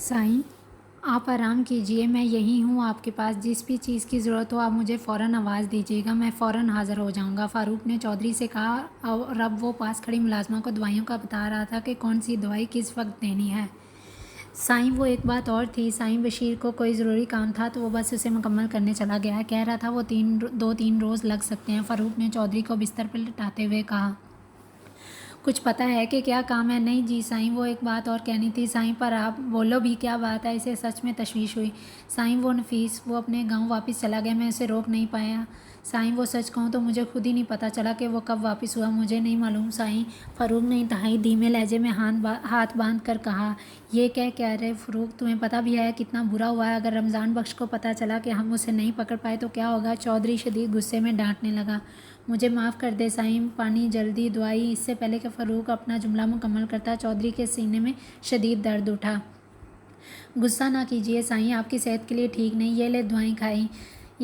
साईं, आप आराम कीजिए, मैं यहीं हूँ आपके पास। जिस भी चीज़ की ज़रूरत हो आप मुझे फ़ौरन आवाज़ दीजिएगा, मैं फ़ौरन हाज़िर हो जाऊँगा। फ़ारूक ने चौधरी से कहा और अब वो पास खड़ी मुलाज़िमा को दवाइयों का बता रहा था कि कौन सी दवाई किस वक्त देनी है। साईं, वो एक बात और थी। साईं बशीर को कोई ज़रूरी काम था तो वो बस उसे मुकम्मल करने चला गया। कह रहा था वो 2-3 रोज़ लग सकते हैं। फ़ारूक ने चौधरी को बिस्तर पर लिटाते हुए कहा, कुछ पता है कि क्या काम है? नहीं जी साईं, वो एक बात और कहनी थी। साईं, पर आप बोलो भी, क्या बात है? इसे सच में तशवीश हुई। साईं, वो नफीस, वो अपने गांव वापस चला गया, मैं उसे रोक नहीं पाया। साईं, वो सच कहूँ तो मुझे खुद ही नहीं पता चला कि वो कब वापस हुआ, मुझे नहीं मालूम साईं। फ़ारूक ने इंतहाई धीमे लहजे में हाथ बांध कर कहा। ये क्या रहे फ़ारूक, तुम्हें पता भी है कितना बुरा हुआ है? अगर रमज़ान बख्श को पता चला कि हम उसे नहीं पकड़ पाए तो क्या होगा? चौधरी शदीद गुस्से में डांटने लगा। मुझे माफ़ कर दे साईं, पानी, जल्दी, दवाई। इससे पहले कि फ़ारूक अपना जुमला मुकम्मल करता, चौधरी के सीने में शदीद दर्द उठा। गुस्सा ना कीजिए साईं, आपकी सेहत के लिए ठीक नहीं। ये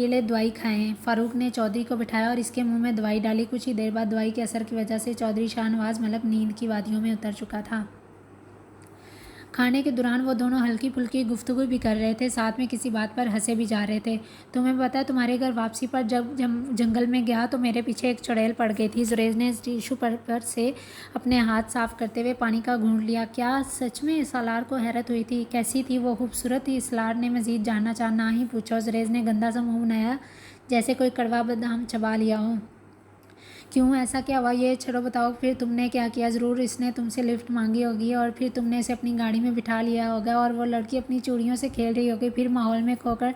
ले दवाई खाएं। फ़ारूक ने चौधरी को बिठाया और इसके मुंह में दवाई डाली। कुछ ही देर बाद दवाई के असर की वजह से चौधरी शाहनवाज़ मलक नींद की वादियों में उतर चुका था। खाने के दौरान वो दोनों हल्की फुल्की गुफ्तगू भी कर रहे थे, साथ में किसी बात पर हंसे भी जा रहे थे। तुम्हें पता है, तुम्हारे घर वापसी पर जब जंगल में गया तो मेरे पीछे एक चुड़ैल पड़ गई थी। जुरेज ने टिशू पेपर से अपने हाथ साफ करते हुए पानी का घूंट लिया। क्या सच में? सालार को हैरत हुई थी। कैसी थी वो? खूबसूरत थी? सालार ने मजीद जानना चाहा। ना ही पूछो। जुरेज ने गंदा सा मुंह बनाया जैसे कोई कड़वा बादाम चबा लिया हो। क्यों, ऐसा क्या हुआ? ये छोड़ो, बताओ फिर तुमने क्या किया? ज़रूर इसने तुमसे लिफ्ट मांगी होगी और फिर तुमने इसे अपनी गाड़ी में बिठा लिया होगा और वो लड़की अपनी चूड़ियों से खेल रही होगी। फिर माहौल में खोकर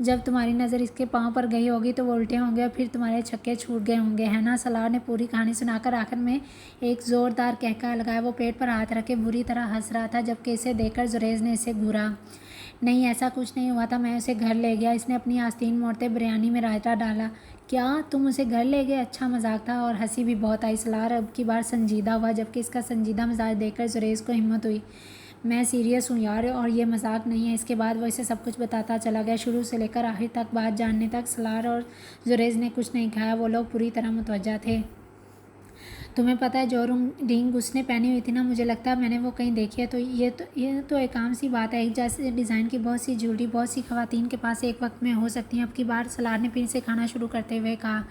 जब तुम्हारी नज़र इसके पाँव पर गई होगी तो वो उल्टे होंगे और फिर तुम्हारे छक्के छूट गए होंगे, है ना? सलार ने पूरी कहानी सुनाकर आखिर में एक ज़ोरदार कहका लगाया। वो पेट पर हाथ रखे बुरी तरह हंस रहा था, जबकि इसे देखकर जुरेज ने इसे घूरा। नहीं, ऐसा कुछ नहीं हुआ था, मैं उसे घर ले गया। इसने अपनी आस्तीन मोड़ते बिरयानी में रायता डाला। क्या तुम उसे घर ले गए? अच्छा मजाक था। और हंसी भी बहुत आई। सलार अब की बार संजीदा हुआ, जबकि इसका संजीदा मिजाज देखकर जुरेज को हिम्मत हुई। मैं सीरियस हूँ यार, और ये मजाक नहीं है। इसके बाद वो इसे सब कुछ बताता चला गया, शुरू से लेकर आखिर तक, बात जानने तक। सलार और जुरेज ने कुछ नहीं खाया। वो लोग पूरी तरह मुतवज्जा थे। तुम्हें पता है, जो रिंग उसने पहनी हुई थी ना, मुझे लगता है मैंने वो कहीं देखी है। तो ये तो एक आम सी बात है। एक जैसे डिज़ाइन की बहुत सी ज्वेलरी बहुत सी ख़वातीन के पास एक वक्त में हो सकती हैं। अब की बार सलार ने फिर से खाना शुरू करते हुए कहा।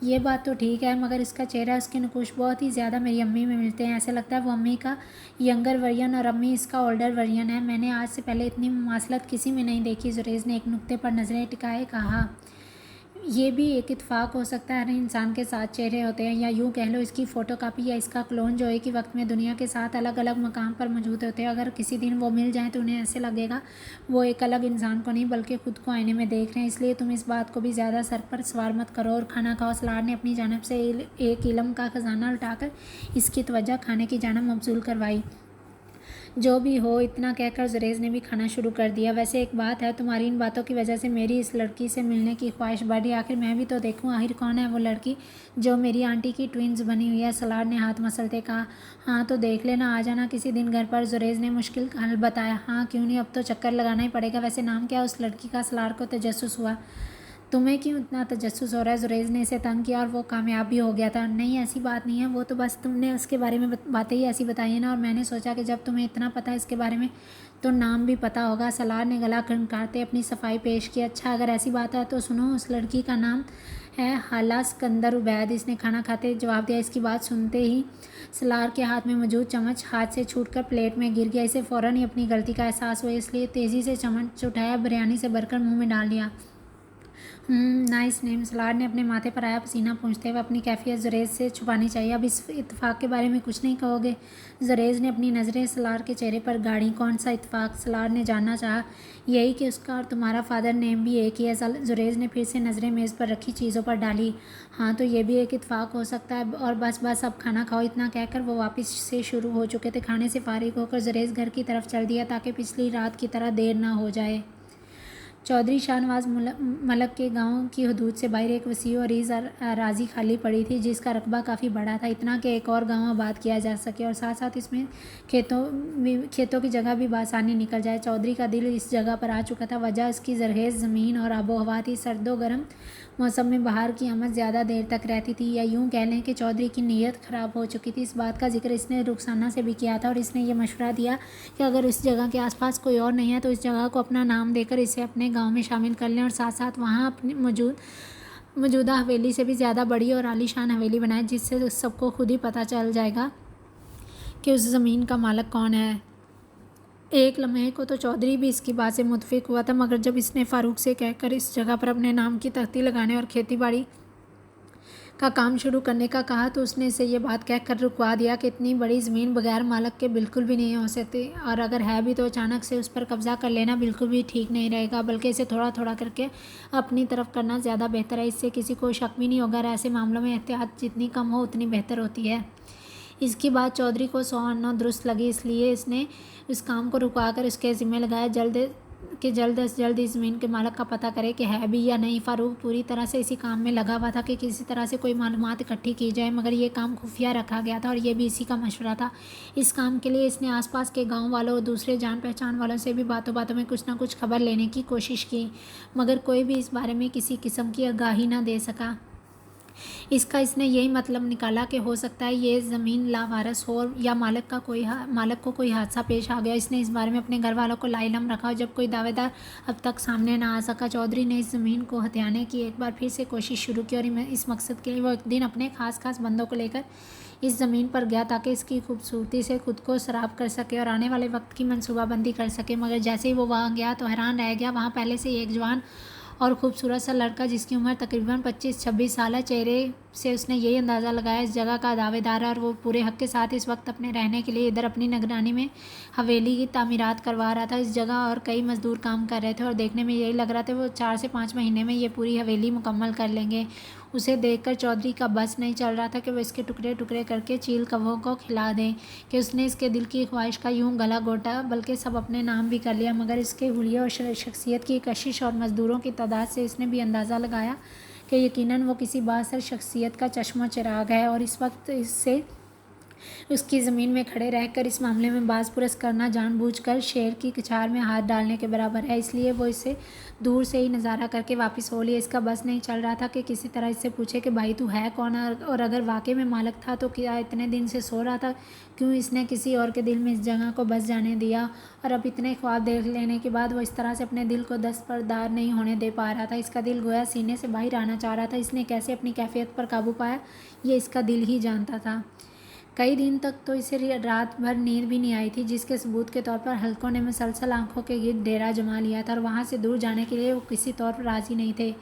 ये बात तो ठीक है, मगर इसका चेहरा, इसके नकुश बहुत ही ज़्यादा मेरी अम्मी में मिलते हैं। ऐसा लगता है वो अम्मी का यंगर वर्जन और अम्मी इसका ओल्डर वर्जन है। मैंने आज से पहले इतनी मुमासलत किसी में नहीं देखी। जुरेज ने एक नुक्ते पर नज़रें टिकाए कहा। ये भी एक इत्तेफाक हो सकता है, हर इंसान के साथ चेहरे होते हैं, या यूँ कह लो इसकी फ़ोटोकॉपी या इसका क्लोन जो एक ही वक्त में दुनिया के साथ अलग अलग मकाम पर मौजूद होते हैं। अगर किसी दिन वो मिल जाएं तो उन्हें ऐसे लगेगा वो एक अलग इंसान को नहीं बल्कि खुद को आईने में देख रहे हैं। इसलिए तुम इस बात को भी ज़्यादा सर पर सवार मत करो और खाना खाओ। सलार ने अपनी जानब से एक इल्म का ख़जाना उठाकर इसकी तवज्जो खाने की जानब मबजूल करवाई। जो भी हो, इतना कहकर जुरेज ने भी खाना शुरू कर दिया। वैसे एक बात है, तुम्हारी इन बातों की वजह से मेरी इस लड़की से मिलने की ख्वाहिश बढ़ी। आखिर मैं भी तो देखूं, आखिर कौन है वो लड़की जो मेरी आंटी की ट्विंस बनी हुई है? सलार ने हाथ मसलते कहा। हाँ तो देख लेना, आ जाना किसी दिन घर पर। जुरेज ने मुश्किल का हल बताया। हाँ क्यों नहीं, अब तो चक्कर लगाना ही पड़ेगा। वैसे नाम क्या है उस लड़की का? सलार को तजस्सुस हुआ। तुम्हें क्यों इतना तजस्सुस हो रहा है? जुरेज ने इसे तंग किया और वो कामयाब भी हो गया था। नहीं, ऐसी बात नहीं है, वो तो बस तुमने उसके बारे में बातें ही ऐसी बताई है ना, और मैंने सोचा कि जब तुम्हें इतना पता है इसके बारे में तो नाम भी पता होगा। सलार ने गला खनकाते अपनी सफाई पेश की। अच्छा, अगर ऐसी बात है तो सुनो, उस लड़की का नाम है हाला सिकंदर उबैद। इसने खाना खाते जवाब दिया। इसकी बात सुनते ही सलार के हाथ में मौजूद चम्मच हाथ से छूटकर प्लेट में गिर गया। इसे फ़ौरन ही अपनी गलती का एहसास हुआ, इसलिए तेज़ी से चम्मच उठाया, बिरयानी से भरकर मुंह में डाल लिया। Nice name. सलार ने अपने माथे पर आया पसीना पोंछते हुए अपनी कैफियत जुरेज से छुपानी चाहिए। अब इस इत्तेफाक के बारे में कुछ नहीं कहोगे? जुरेज ने अपनी नज़रें सलार के चेहरे पर गाड़ी। कौन सा इत्तेफाक? सलार ने जानना चाहा। यही कि उसका और तुम्हारा फादर नेम भी एक ही है। जुरेज ने फिर से नज़रें मेज़ पर रखी चीज़ों पर डाली। हाँ तो ये भी एक इत्तेफाक हो सकता है। और बस बस, अब खाना खाओ। इतना कहकर वो वापस से शुरू हो चुके थे। खाने से फारिग होकर जुरेज घर की तरफ चल दिया ताकि पिछली रात की तरह देर ना हो जाए। चौधरी शाहनवाज मलक के गांव की हदूद से बाहर एक वसी और अरीज अराजी खाली पड़ी थी, जिसका रकबा काफ़ी बड़ा था, इतना कि एक और गांव आबाद किया जा सके और साथ साथ इसमें खेतों की जगह भी बआसानी निकल जाए। चौधरी का दिल इस जगह पर आ चुका था। वजह इसकी जरखेज़ ज़मीन और आबो हवा थी। सर्दो गर्म मौसम में बाहर की आमद ज़्यादा देर तक रहती थी, या यूँ कह लें कि चौधरी की नीयत ख़राब हो चुकी थी। इस बात का जिक्र इसने रुखसाना से भी किया था और इसने ये मशवरा दिया कि अगर इस जगह के आसपास कोई और नहीं है तो इस जगह को अपना नाम देकर इसे अपने गांव में शामिल कर लें और साथ साथ वहाँ अपनी मौजूदा हवेली से भी ज़्यादा बड़ी और आलीशान हवेली बनाएं, जिससे सबको खुद ही पता चल जाएगा कि उस ज़मीन का मालिक कौन है। एक लम्हे को तो चौधरी भी इसकी बात से मुतफिक हुआ था, मगर जब इसने फ़ारूक से कहकर इस जगह पर अपने नाम की तख्ती लगाने और खेती बाड़ी का काम शुरू करने का कहा तो उसने इसे ये बात कहकर रुकवा दिया कि इतनी बड़ी ज़मीन बगैर मालिक के बिल्कुल भी नहीं हो सकती, और अगर है भी तो अचानक से उस पर कब्ज़ा कर लेना बिल्कुल भी ठीक नहीं रहेगा, बल्कि इसे थोड़ा थोड़ा करके अपनी तरफ करना ज़्यादा बेहतर है। इससे किसी को शक भी नहीं होगा और ऐसे मामलों में एहतियात जितनी कम हो उतनी बेहतर होती है। इसकी बात चौधरी को 100 आना दुरुस्त लगी, इसलिए इसने इस काम को रुकवा कर उसके ज़िम्मे लगाया जल्द से जल्द इस ज़मीन के मालिक का पता करे कि है भी या नहीं। फ़ारूक पूरी तरह से इसी काम में लगा हुआ था कि किसी तरह से कोई मालूमात इकट्ठी की जाए, मगर ये काम खुफिया रखा गया था और ये भी इसी का मशवरा था। इस काम के लिए इसने आसपास के गांव वालों और दूसरे जान पहचान वालों से भी बातों बातों में कुछ ना कुछ खबर लेने की कोशिश की, मगर कोई भी इस बारे में किसी किस्म की आगाही ना दे सका। इसका इसने यही मतलब निकाला कि हो सकता है ये ज़मीन लावारस हो या मालिक को कोई हादसा पेश आ गया। इसने इस बारे में अपने घर वालों को लाइलम रखा और जब कोई दावेदार अब तक सामने ना आ सका, चौधरी ने इस ज़मीन को हथियाने की एक बार फिर से कोशिश शुरू की और इस मकसद के लिए वो एक दिन अपने खास बंदों को लेकर इस ज़मीन पर गया ताकि इसकी खूबसूरती से खुद को सराब कर सके और आने वाले वक्त की मनसूबाबंदी कर सके। मगर जैसे ही वो वहाँ गया तो हैरान रह गया। वहाँ पहले से एक जवान और खूबसूरत सा लड़का, जिसकी उम्र तकरीबन 25-26 साल है, चेहरे से उसने यही अंदाज़ा लगाया इस जगह का दावेदार है और वो पूरे हक के साथ इस वक्त अपने रहने के लिए इधर अपनी निगरानी में हवेली की तामीरात करवा रहा था। इस जगह और कई मज़दूर काम कर रहे थे और देखने में यही लग रहा था वो 4 से 5 महीने में ये पूरी हवेली मुकम्मल कर लेंगे। उसे देखकर चौधरी का बस नहीं चल रहा था कि वो इसके टुकड़े टुकड़े करके चील कौवों को खिला दें, कि उसने इसके दिल की ख्वाहिश का यूं गला घोटा, बल्कि सब अपने नाम भी कर लिया। मगर इसके हुलिया और शख्सियत की कशिश और मज़दूरों की तादाद से इसने भी अंदाज़ा लगाया कि यकीनन वो किसी बासर शख्सियत का चश्मा चिराग है और इस वक्त इससे उसकी ज़मीन में खड़े रहकर इस मामले में बाज़ पुरस करना जानबूझकर शेर की कछार में हाथ डालने के बराबर है। इसलिए वो इसे दूर से ही नज़ारा करके वापस हो लिया। इसका बस नहीं चल रहा था कि किसी तरह इससे पूछे कि भाई तू है कौन, और अगर वाकई में मालिक था तो क्या इतने दिन से सो रहा था, क्यों इसने किसी और के दिल में इस जगह को बस जाने दिया, और अब इतने ख्वाब देख लेने के बाद वो इस तरह से अपने दिल को दस्तबरदार नहीं होने दे पा रहा था। इसका दिल गोया सीने से बाहर आना चाह रहा था। इसने कैसे अपनी कैफियत पर काबू पाया ये इसका दिल ही जानता था। कई दिन तक तो इसे रात भर नींद भी नहीं आई थी, जिसके सबूत के तौर पर हल्कों ने मुसलसल आंखों के गिर्द डेरा जमा लिया था और वहाँ से दूर जाने के लिए वो किसी तौर पर राज़ी नहीं थे।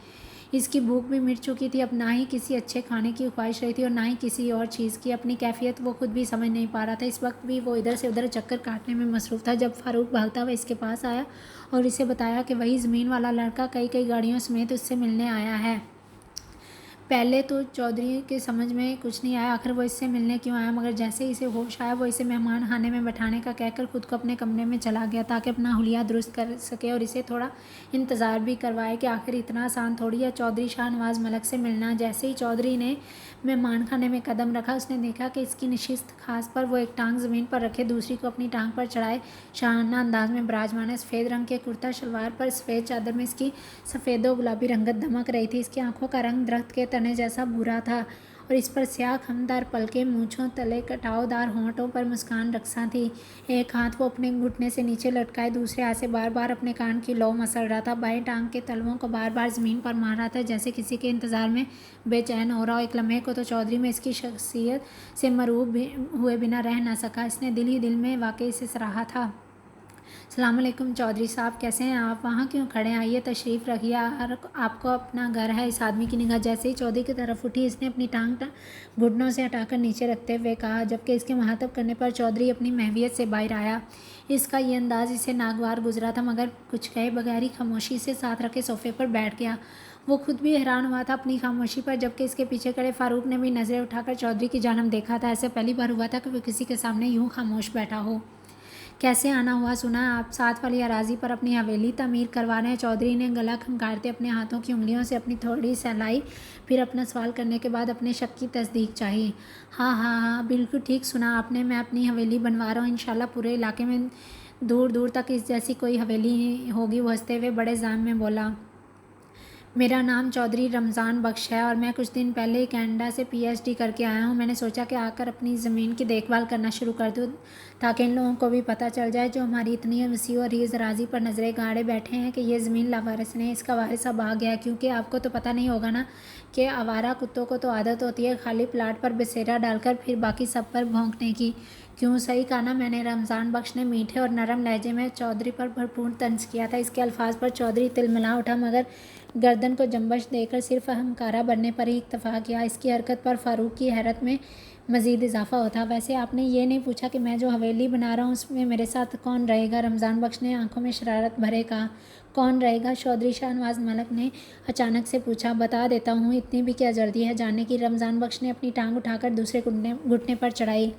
इसकी भूख भी मिट चुकी थी। अब ना ही किसी अच्छे खाने की ख्वाहिश रही थी और ना ही किसी और चीज़ की। अपनी कैफियत वो खुद भी समझ नहीं पा रहा था। इस वक्त भी वो इधर से उधर चक्कर काटने में मसरूफ़ था जब फ़ारूक भागता हुआ इसके पास आया और इसे बताया कि वही ज़मीन वाला लड़का कई गाड़ियों समेत उससे मिलने आया है। पहले तो चौधरी के समझ में कुछ नहीं आया आखिर वो इससे मिलने क्यों आया, मगर जैसे ही इसे होश आया वो इसे मेहमान खाने में बैठाने का कहकर खुद को अपने कमरे में चला गया ताकि अपना हुलिया दुरुस्त कर सके और इसे थोड़ा इंतज़ार भी करवाए कि आखिर इतना आसान थोड़ी है चौधरी शाहनवाज मलक से मिलना। जैसे ही चौधरी ने मेहमान खाने में कदम रखा उसने देखा कि इसकी नशिस्त खास पर वो एक टांग ज़मीन पर रखे, दूसरी को अपनी टांग पर चढ़ाए शाहाना अंदाज में विराजमान है। सफ़ेद रंग के कुर्ता शलवार पर सफ़ेद चादर में इसकी सफ़ेद और गुलाबी रंगत दमक रही थी। इसकी आंखों का रंग दरख्त के तने जैसा भूरा था और इस पर स्याह खमदार पलके, मूँछों तले कटावदार होंठों पर मुस्कान रक्सा थी। एक हाथ वो अपने घुटने से नीचे लटकाए दूसरे हाथ से बार बार अपने कान की लौ मसल रहा था। बाएं टांग के तलवों को बार बार ज़मीन पर मार रहा था जैसे किसी के इंतज़ार में बेचैन हो रहा हो। एक लम्हे को तो चौधरी में इसकी शख्सियत से मरूब हुए बिना रह ना सका। इसने दिल ही दिल में वाकई से सराहा था। अस्सलाम वालेकुम चौधरी साहब, कैसे हैं आप? वहाँ क्यों खड़े हैं, आइए तशरीफ़ रखिए, आपको अपना घर है। इस आदमी की निगाह जैसे ही चौधरी की तरफ उठी इसने अपनी टांग घुटनों से हटाकर नीचे रखते हुए कहा, जबकि इसके मुहातब करने पर चौधरी अपनी महवियत से बाहर आया। इसका ये अंदाज़ इसे नागवार गुजरा था, मगर कुछ कहे बगैर ही खामोशी से साथ रखे सोफ़े पर बैठ गया। वो खुद भी हैरान हुआ था अपनी खामोशी पर, जबकि इसके पीछे खड़े फ़ारूक ने भी नज़रें उठाकर चौधरी की जानब देखा था। ऐसे पहली बार हुआ था कि वो किसी के सामने यूँ खामोश बैठा हो। कैसे आना हुआ? सुना आप साथ वाली अराजी पर अपनी हवेली तमीर करवा रहे हैं? चौधरी ने गला खंगारते अपने हाथों की उंगलियों से अपनी थोड़ी सहलाई, फिर अपना सवाल करने के बाद अपने शक की तस्दीक चाही। हाँ हाँ हाँ, बिल्कुल ठीक सुना आपने, मैं अपनी हवेली बनवा रहा हूँ। इंशाल्लाह पूरे इलाके में दूर दूर तक इस जैसी कोई हवेली होगी। वो हंसते हुए बड़े जाम में बोला, मेरा नाम चौधरी रमज़ान बख्श है और मैं कुछ दिन पहले कनाडा से पीएचडी करके आया हूँ। मैंने सोचा कि आकर अपनी ज़मीन की देखभाल करना शुरू कर दूँ, ताकि इन लोगों को भी पता चल जाए जो हमारी इतनी वसी और रीज़ राजी पर नज़रें गाड़े बैठे हैं कि ये ज़मीन लावारिस नहीं, इसका वारिस अब आ गया। क्योंकि आपको तो पता नहीं होगा ना कि आवारा कुत्तों को तो आदत होती है खाली प्लाट पर बसेरा डालकर फिर बाकी सब पर भौंकने की। क्यों, सही कहा ना मैंने? रमज़ान बख्श ने मीठे और नरम लहजे में चौधरी पर भरपूर तंज किया था। इसके अल्फाज पर चौधरी तिलमिला उठा, मगर गर्दन को जंबश देकर सिर्फ अहंकारा बनने पर ही इक्तफा किया। इसकी हरकत पर फारूक की हैरत में मज़ीद इजाफा होता। वैसे आपने ये नहीं पूछा कि मैं जो हवेली बना रहा हूँ उसमें मेरे साथ कौन रहेगा? रमज़ान बख्श ने आंखों में शरारत भरे कहा। कौन रहेगा? चौधरी शाहनवाज मलिक ने अचानक से पूछा। बता देता हूँ, इतनी भी क्या जल्दी है जानने की? रमज़ान बख्श ने अपनी टांग उठाकर दूसरे घुटने पर चढ़ाई।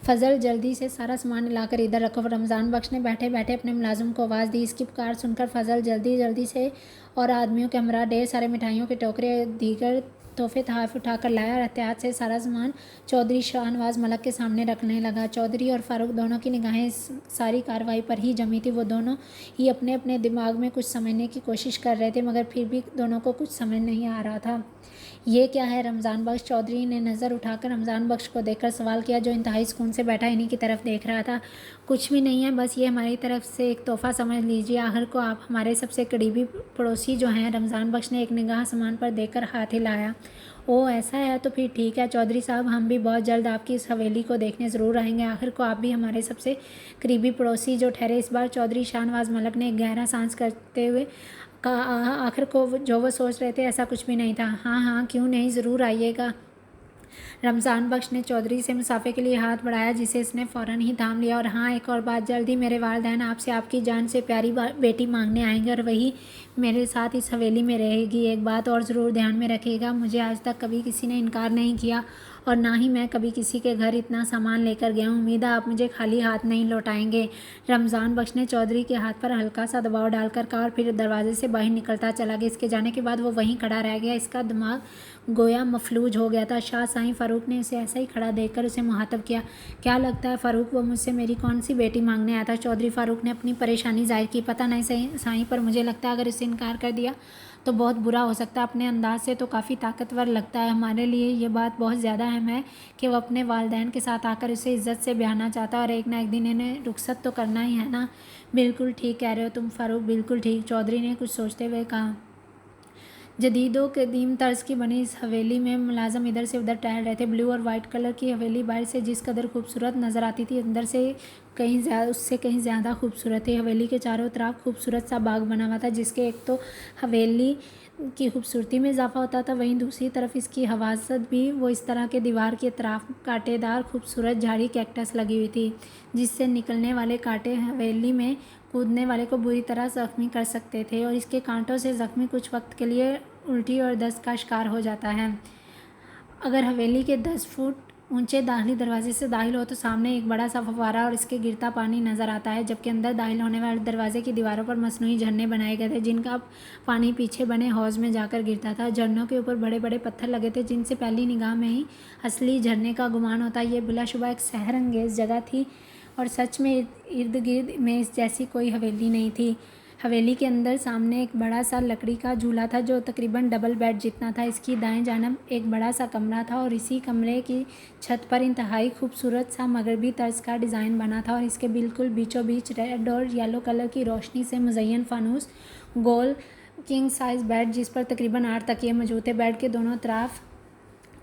फजल, जल्दी से सारा सामान लाकर इधर रखो। रमज़ान बख्श ने बैठे बैठे अपने मुलाजिम को आवाज़ दी। इसकी पुकार सुनकर फजल जल्दी से और आदमियों के हमरा ढेर सारे मिठाइयों के टोकरे दीगर तोहफे तहाफ़ उठाकर लाया और एहतियात से सारा सामान चौधरी शाहनवाज मलिक के सामने रखने लगा। चौधरी और फारूक दोनों की निगाहें इस सारी कार्रवाई पर ही जमी थी। वो दोनों ही अपने अपने दिमाग में कुछ समझने की कोशिश कर रहे थे, मगर फिर भी दोनों को कुछ समझ नहीं आ रहा था। ये क्या है? रमज़ान बख्श, चौधरी ने नज़र उठाकर रमज़ान बख्श को देखकर सवाल किया, जो इंतहाई सुकून से बैठा इन्हीं की तरफ देख रहा था। कुछ भी नहीं है, बस ये हमारी तरफ से एक तोहफ़ा समझ लीजिए। आखिर को आप हमारे सबसे करीबी पड़ोसी जो हैं। रमज़ान बख्श ने एक निगाह सामान पर देखकर हाथ हिलाया। ओह, ऐसा है तो फिर ठीक है चौधरी साहब, हम भी बहुत जल्द आपकी इस हवेली को देखने ज़रूर आएंगे। आखिर को आप भी हमारे सबसे करीबी पड़ोसी जो ठहरे। इस बार चौधरी शाहनवाज मलिक ने एक गहरा सांस करते हुए कहा, आखिर को जो वो सोच रहे थे ऐसा कुछ भी नहीं था। हाँ हाँ, क्यों नहीं, ज़रूर आइएगा। रमज़ान बख्श ने चौधरी से मुसाफे के लिए हाथ बढ़ाया, जिसे इसने फ़ौरन ही थाम लिया। और हाँ, एक और बात, जल्दी मेरे वालिदैन आपसे आपकी जान से प्यारी बेटी मांगने आएंगे और वही मेरे साथ इस हवेली में रहेगी। एक बात और ज़रूर ध्यान में रखिएगा, मुझे आज तक कभी किसी ने इनकार नहीं किया और ना ही मैं कभी किसी के घर इतना सामान लेकर गया हूँ। उम्मीद है आप मुझे खाली हाथ नहीं लौटाएंगे। रमज़ान बख्श ने चौधरी के हाथ पर हल्का सा दबाव डालकर कहा और फिर दरवाजे से बाहर निकलता चला गया। इसके जाने के बाद वो वहीं खड़ा रह गया। इसका दिमाग गोया मफलूज हो गया था। शाह साईं फारूक ने उसे ऐसा ही खड़ा देखकर उसे मुहातब किया। क्या लगता है फारूक, वो मुझसे मेरी कौन सी बेटी मांगने आया था? चौधरी फारूक ने अपनी परेशानी जाहिर की। पता नहीं साईं, पर मुझे लगता है अगर उसे इनकार कर दिया तो बहुत बुरा हो सकता है। अपने अंदाज से तो काफ़ी ताकतवर लगता है। हमारे लिए ये बात बहुत ज़्यादा अहम है कि वो अपने वालिदैन के साथ आकर उसे इज़्ज़त से ब्याहना चाहता है और एक ना एक दिन इन्हें रुखसत तो करना ही है ना। बिल्कुल ठीक कह रहे हो तुम फारूक, बिल्कुल ठीक, चौधरी ने कुछ सोचते हुए कहा। जदीदो कदीम तर्ज की बनी इस हवेली में मुलाजम इधर से उधर टहल रहे थे। ब्लू और वाइट कलर की हवेली बाहर से जिस कदर खूबसूरत नज़र आती थी, अंदर से उससे कहीं ज़्यादा खूबसूरत थी। हवेली के चारों तरफ खूबसूरत सा बाग बना हुआ था, जिसके एक तो हवेली की खूबसूरती में इजाफा होता था, वहीं दूसरी तरफ इसकी हवासत भी। वो इस तरह के दीवार के अतराफ कांटेदार खूबसूरत झाड़ी कैक्टस लगी हुई थी, जिससे निकलने वाले कांटे हवेली में कूदने वाले को बुरी तरह ज़ख्मी कर सकते थे और इसके कांटों से ज़ख्मी कुछ वक्त के लिए उल्टी और दस्त का शिकार हो जाता है। अगर हवेली के 10 फुट ऊंचे दाखिली दरवाजे से दाखिल हो तो सामने एक बड़ा सा फव्वारा और इसके गिरता पानी नज़र आता है, जबकि अंदर दाखिल होने वाले दरवाजे की दीवारों पर मसनूई झरने बनाए गए थे, जिनका पानी पीछे बने हौज़ में जाकर गिरता था। झरनों के ऊपर बड़े बड़े पत्थर लगे थे, जिनसे पहली निगाह में ही असली झरने का गुमान होता। ये बिलाशुबा एक सहर अंगेज़ जगह थी और सच में इर्द गिर्द में इस जैसी कोई हवेली नहीं थी। हवेली के अंदर सामने एक बड़ा सा लकड़ी का झूला था, जो तकरीबन डबल बेड जितना था। इसकी दाएं जानब एक बड़ा सा कमरा था और इसी कमरे की छत पर इंतहाई खूबसूरत सा मगरबी तर्ज का डिज़ाइन बना था और इसके बिल्कुल बीचों बीच रेड और येलो कलर की रोशनी से मुज़य्यन फानूस गोल किंग साइज़ बेड, जिस पर तकरीबन 8 तकिए मौजूद थे। बेड के दोनों तरफ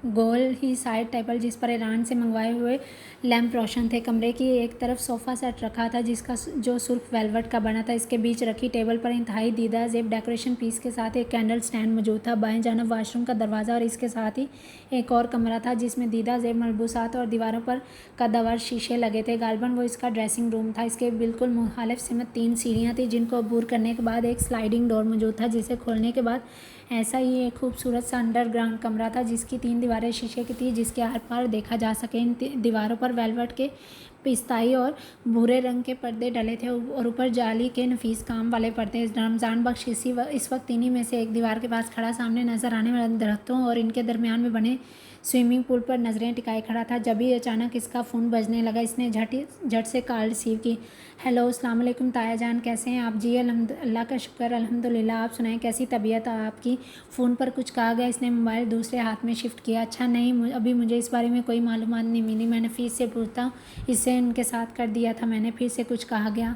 गोल ही साइड टेबल, जिस पर ईरान से मंगवाए हुए लैंप रोशन थे। कमरे की एक तरफ सोफ़ा सेट रखा था, जिसका जो सुर्ख वेलवेट का बना था। इसके बीच रखी टेबल पर इंतहाई दीदा जेब डेकोरेशन पीस के साथ एक कैंडल स्टैंड मौजूद था। बाएं जानब वाशरूम का दरवाज़ा और इसके साथ ही एक और कमरा था, जिसमें दीदा जेब मलबूसात और दीवारों पर कदावर शीशे लगे थे। गालबन वो इसका ड्रेसिंग रूम था। इसके बिल्कुल मुखालिफ सिमत 3 सीढ़ियाँ थी, जिनको अबूर करने के बाद एक स्लाइडिंग डोर मौजूद था, जिसे खोलने के बाद ऐसा ही एक खूबसूरत सा अंडरग्राउंड कमरा था जिसकी 3 दीवारें शीशे की थी, जिसके आर पार देखा जा सके। इन दीवारों पर वेलवेट के पिस्ताई और भूरे रंग के पर्दे डले थे और ऊपर जाली के नफीस काम वाले पर्दे। रमज़ान बख्श इस वक्त इन्हीं में से एक दीवार के पास खड़ा सामने नजर आने वाले दरख्तों और इनके दरमियान में बने स्विमिंग पूल पर नज़रें टिकाए खड़ा था। जब ही अचानक इसका फ़ोन बजने लगा। इसने झट से कॉल रिसीव की। हेलो, अस्सलाम वालेकुम ताया जान, कैसे हैं आप? जी अल्लाह का शुक्र, अल्हम्दुलिल्लाह। आप सुनाएं, कैसी तबीयत है आपकी? फ़ोन पर कुछ कहा गया? इसने मोबाइल दूसरे हाथ में शिफ्ट किया। अच्छा नहीं, अभी मुझे इस बारे में कोई मालूमात नहीं मिली। मैं नफीस से पूछता हूँ, इससे उनके साथ कर दिया था मैंने। फिर से कुछ कहा गया?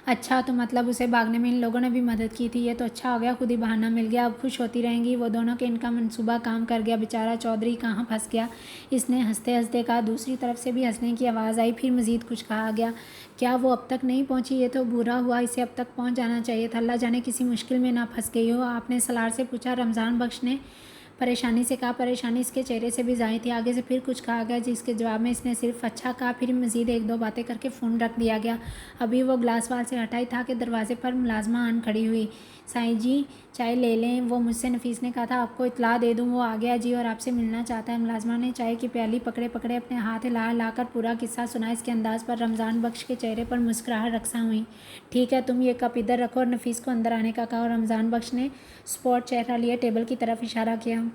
अच्छा, तो मतलब उसे भागने में इन लोगों ने भी मदद की थी। ये तो अच्छा हो गया, खुद ही बहाना मिल गया। अब खुश होती रहेंगी वो दोनों के इनका मंसूबा काम कर गया। बेचारा चौधरी कहाँ फंस गया, इसने हंसते हंसते कहा। दूसरी तरफ से भी हंसने की आवाज़ आई। फिर मज़ीद कुछ कहा गया। क्या वो अब तक नहीं पहुंची? ये तो बुरा हुआ, इसे अब तक पहुंच जाना चाहिए था। अल्लाह जाने किसी मुश्किल में ना फंस गई हो। आपने सलार से पूछा। रमज़ान बख्श ने परेशानी से कहा। परेशानी इसके चेहरे से भी ज़ाहिर थी। आगे से फिर कुछ कहा गया, जिसके जवाब में इसने सिर्फ अच्छा कहा। फिर मज़ीद 1-2 बातें करके फ़ोन रख दिया गया। अभी वो ग्लास वाल से हटाई था कि दरवाजे पर मुलाजमा आन खड़ी हुई। साईं जी, चाय ले लें। वो मुझसे नफीस ने कहा था आपको इतला दे दूँ। वो आ गया जी और आपसे मिलना चाहता है। मुलाजमा ने चाय की प्याली पकड़े पकड़े अपने हाथ हिला हिलाकर पूरा किस्सा सुना। इसके अंदाज़ पर रमज़ान बख्श के चेहरे पर मुस्कुराहट रकसा हुई। ठीक है, तुम ये कप इधर रखो और नफीस को अंदर आने का कहा। और रमज़ान बख्श ने स्पॉट चेहरा लिए टेबल की तरफ इशारा किया।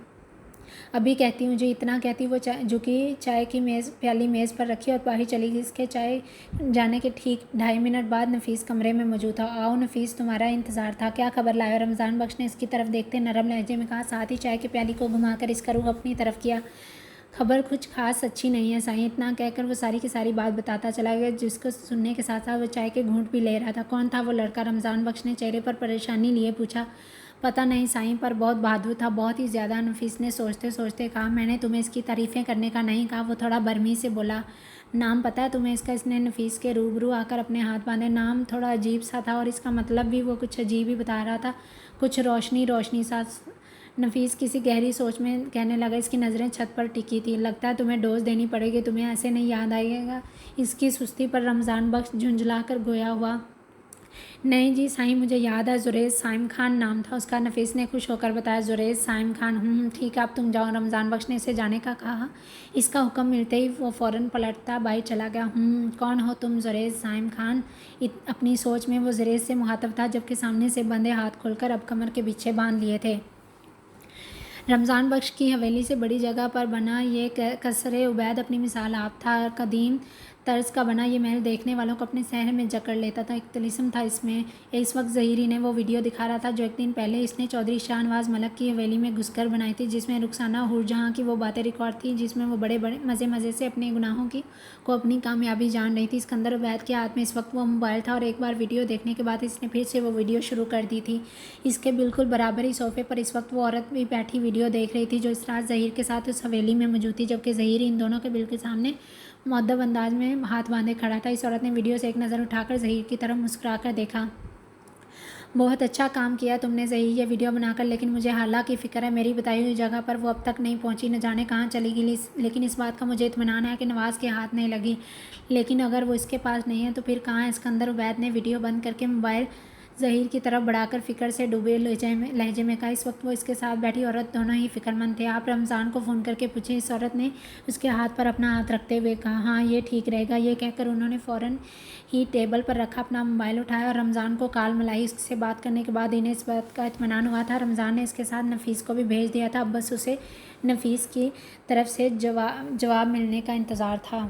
अभी कहती हूँ जी, इतना कहती वो झुकी, चाय की प्याली मेज़ पर रखी और बाहर चली गई। इसके चाय जाने के ठीक 2.5 मिनट बाद नफीस कमरे में मौजूद था। आओ नफीस, तुम्हारा इंतज़ार था। क्या खबर लाया? रमज़ान बख्श ने इसकी तरफ देखते नरम लहजे में कहा। साथ ही चाय की प्याली को घुमाकर इसका रुख अपनी तरफ किया। खबर कुछ खास अच्छी नहीं है साईं। इतना कहकर वो सारी की सारी बात बताता चला गया, जिसको सुनने के साथ साथ वो चाय के घूंट भी ले रहा था। कौन था वो लड़का? रमज़ान बख्श ने चेहरे पर परेशानी लिए पूछा। पता नहीं साईं, पर बहुत बहादुर था, बहुत ही ज़्यादा। नफीस ने सोचते सोचते कहा। मैंने तुम्हें इसकी तारीफ़ें करने का नहीं कहा। वो थोड़ा बरमी से बोला। नाम पता है तुम्हें इसका? इसने नफीस के रूबरू आकर अपने हाथ बांधे। नाम थोड़ा अजीब सा था और इसका मतलब भी वो कुछ अजीब ही बता रहा था, कुछ रोशनी रोशनी सा। नफीस किसी गहरी सोच में कहने लगा। इसकी नज़रें छत पर टिकी थी। लगता है तुम्हें डोज देनी पड़ेगी, तुम्हें ऐसे नहीं याद आएगा। इसकी सुस्ती पर रमज़ान बख्श झुंझला कर गोया हुआ। नहीं जी साईं, मुझे याद है, जुरैज साइम खान नाम था उसका। नफीस ने खुश होकर बताया। जुरैज साइम खान, ठीक है, अब तुम जाओ। रमज़ान बख्श ने इसे जाने का कहा। इसका हुक्म मिलते ही वो फ़ौरन पलटता बाहर चला गया। कौन हो तुम? जुरैज साइम खान। अपनी सोच में वो जुरैज से मुखातब था, जबकि सामने से बंधे हाथ खोलकर अब कमर के पीछे बांध लिए थे। रमज़ान बख्श की हवेली से बड़ी जगह पर बना ये कसरे उबैद अपनी मिसाल आप था। कदीम तर्ज का बना ये महल देखने वालों को अपने शहर में जकड़ लेता था। एक तिलिस्म था इसमें। इस वक्त ज़हीरी ने वो वीडियो दिखा रहा था जो एक दिन पहले इसने चौधरी शाहनवाज मलक की हवेली में घुसकर बनाई थी, जिसमें रुखसाना हुरजहाँ की वो बातें रिकॉर्ड थी, जिसमें वो बड़े बड़े मज़े से अपने गुनाहों की को अपनी कामयाबी जान रही थी। सिकंदर उबैद के हाथ में इस वक्त वो मोबाइल था और एक बार वीडियो देखने के बाद इसने फिर से वो वीडियो शुरू कर दी थी। इसके बिल्कुल बराबर ही सोफे पर इस वक्त वो औरत भी बैठी वीडियो देख रही थी, जो इस रात ज़हीर के साथ उस हवेली में मौजूद थी, जबकि ज़हीर इन दोनों के बिल्कुल सामने मुअद्दब अंदाज में हाथ बांधे खड़ा था। इस औरत ने वीडियो से एक नज़र उठाकर ज़हीर की तरफ मुस्कुराकर देखा। बहुत अच्छा काम किया तुमने ज़हीर ये वीडियो बनाकर, लेकिन मुझे हालांकि फ़िक्र है मेरी बताई हुई जगह पर वो अब तक नहीं पहुंची, न जाने कहाँ चली गई। लेकिन इस बात का मुझे इत्मीनान है कि नवाज़ के हाथ नहीं लगी। लेकिन अगर वो इसके पास नहीं है तो फिर कहाँ है? सिकंदर उबैद ने वीडियो बंद करके मोबाइल ज़हीर की तरफ बढ़ाकर फ़िक्र से डूबे लहजे में कहा। इस वक्त वो इसके साथ बैठी औरत दोनों ही फ़िक्रमंद थे। आप रमज़ान को फ़ोन करके पूछे? इस औरत ने उसके हाथ पर अपना हाथ रखते हुए कहा। हाँ, ये ठीक रहेगा। ये कहकर उन्होंने फ़ौरन ही टेबल पर रखा अपना मोबाइल उठाया और रमज़ान को कॉल मिलाई। इससे बात करने के बाद इन्हें इस बात का इत्मीनान हुआ था। रमज़ान ने इसके साथ नफीस को भी भेज दिया था। अब बस उसे नफीस की तरफ से जवाब मिलने का इंतज़ार था।